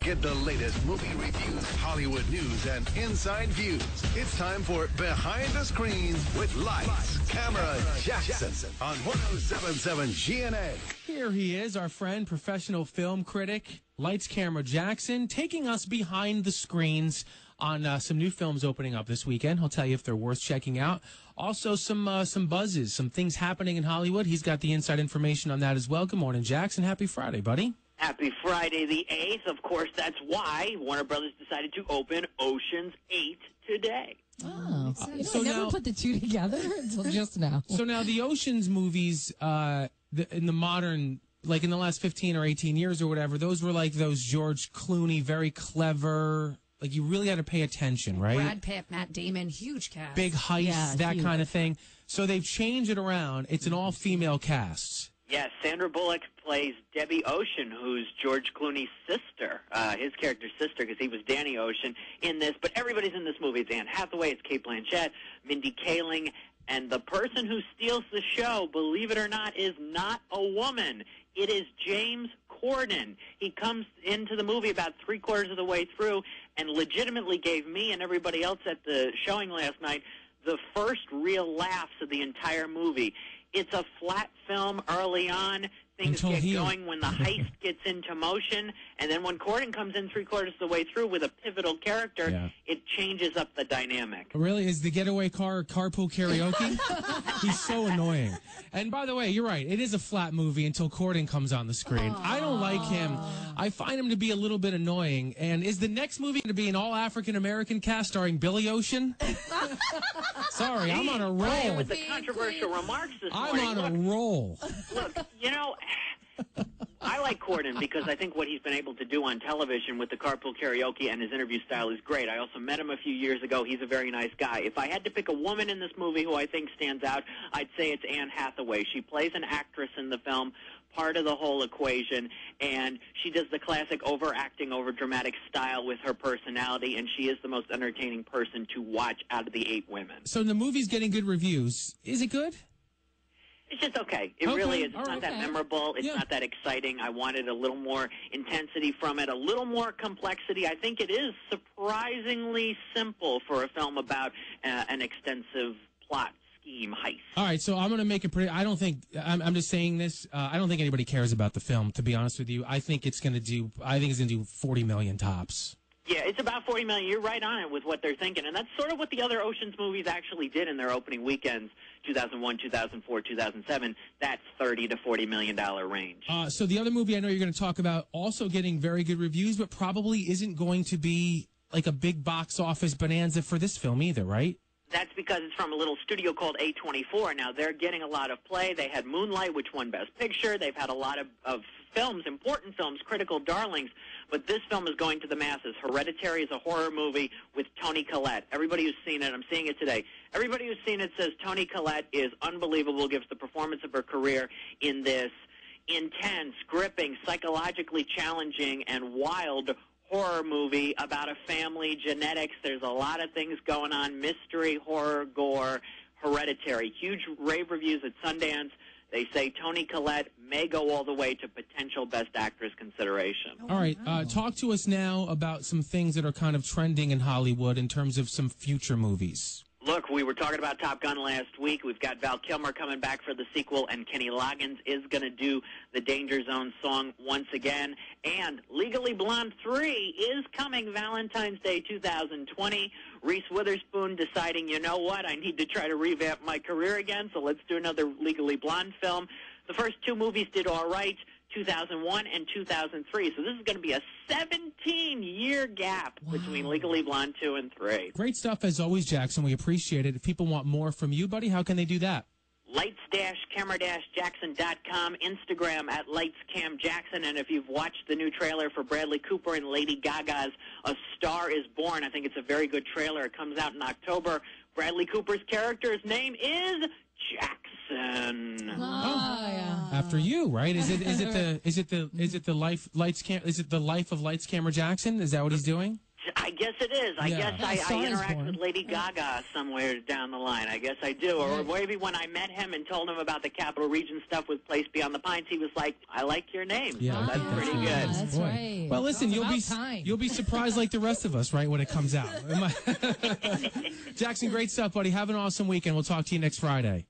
Get the latest movie reviews, Hollywood news, and inside views. It's time for Behind the Screens with Lights, Camera, Jackson on 107.7 GNA. Here he is, our friend, professional film critic, Lights, Camera, Jackson, taking us behind the screens on some new films opening up this weekend. He'll tell you if they're worth checking out. Also, some buzzes, some things happening in Hollywood. He's got the inside information on that as well. Good morning, Jackson. Happy Friday, buddy. Happy Friday the 8th. Of course, that's why Warner Brothers decided to open Ocean's 8 today. Oh, so I never now, put the two together until just now. So now the Ocean's movies in the modern, like in the last 15 or 18 years or whatever, those were like those George Clooney, very clever, like you really had to pay attention, right? Brad Pitt, Matt Damon, huge cast. Big heists, that kind of thing. So they've changed it around. It's an all-female cast. Yes, Sandra Bullock plays Debbie Ocean, who's George Clooney's sister, his character's sister, because he was Danny Ocean in this. But everybody's in this movie. It's Anne Hathaway, it's Cate Blanchett, Mindy Kaling, and the person who steals the show, believe it or not, is not a woman. It is James Corden. He comes into the movie about three-quarters of the way through and legitimately gave me and everybody else at the showing last night the first real laughs of the entire movie. It's a flat film early on. Things get going when the heist gets into motion. And then when Corden comes in three-quarters of the way through with a pivotal character, it changes up the dynamic. Really? Is the getaway car carpool karaoke? He's so annoying. And by the way, you're right. It is a flat movie until Corden comes on the screen. Aww. I don't like him. I find him to be a little bit annoying. And is the next movie going to be an all-African-American cast starring Billy Ocean? Sorry, I'm on a roll. With the controversial remarks this morning. I'm on a roll. Look, you know, I like Corden because I think what he's been able to do on television with the carpool karaoke and his interview style is great. I also met him a few years ago. He's a very nice guy. If I had to pick a woman in this movie who I think stands out, I'd say it's Anne Hathaway. She plays an actress in the film, part of the whole equation, and she does the classic overacting, overdramatic style with her personality, and she is the most entertaining person to watch out of the 8 women. So the movie's getting good reviews. Is it good? It's just okay. It really is. It's not that memorable. It's not that exciting. I wanted a little more intensity from it, a little more complexity. I think it is surprisingly simple for a film about an extensive plot scheme heist. All right, so I'm going to make it pretty. I don't think I'm just saying this. I don't think anybody cares about the film. To be honest with you, I think it's going to do. I think it's going to do 40 million tops. Yeah, it's about 40 million. You're right on it with what they're thinking, and that's sort of what the other Ocean's movies actually did in their opening weekends, 2001, 2004, 2007. That $30 to $40 million range. So the other movie I know you're going to talk about also getting very good reviews, but probably isn't going to be like a big box office bonanza for this film either, right? That's because it's from a little studio called A24. Now, they're getting a lot of play. They had Moonlight, which won Best Picture. They've had a lot of films, important films, critical darlings. But this film is going to the masses. Hereditary is a horror movie with Toni Collette. Everybody who's seen it, I'm seeing it today, everybody who's seen it says Toni Collette is unbelievable, gives the performance of her career in this intense, gripping, psychologically challenging, and wild horror movie about a family, genetics. There's a lot of things going on, mystery, horror, gore, Hereditary. Huge rave reviews at Sundance. They say Toni Collette may go all the way to potential Best Actress consideration. All right, talk to us now about some things that are kind of trending in Hollywood in terms of some future movies. Look, we were talking about Top Gun last week. We've got Val Kilmer coming back for the sequel, and Kenny Loggins is going to do the Danger Zone song once again. And Legally Blonde 3 is coming Valentine's Day 2020. Reese Witherspoon deciding, you know what, I need to try to revamp my career again, so let's do another Legally Blonde film. The first 2 movies did all right, 2001 and 2003. So this is going to be a 17-year gap between Legally Blonde 2 and 3. Great stuff as always, Jackson. We appreciate it. If people want more from you, buddy, how can they do that? Lights-camera-jackson.com, Instagram at LightsCamJackson, and if you've watched the new trailer for Bradley Cooper and Lady Gaga's A Star is Born, I think it's a very good trailer. It comes out in October. Bradley Cooper's character's name is Jackson. After you, right? Is it the life of Lights Camera Jackson? Is that what he's doing? I guess it is. I guess I interact with Lady Gaga somewhere down the line. I guess I do. Or maybe when I met him and told him about the Capital Region stuff with Place Beyond the Pines, he was like, I like your name. Yeah, so that's pretty good. That's right. Well, listen, It's you'll be surprised like the rest of us, right, when it comes out. Jackson, great stuff, buddy. Have an awesome weekend. We'll talk to you next Friday.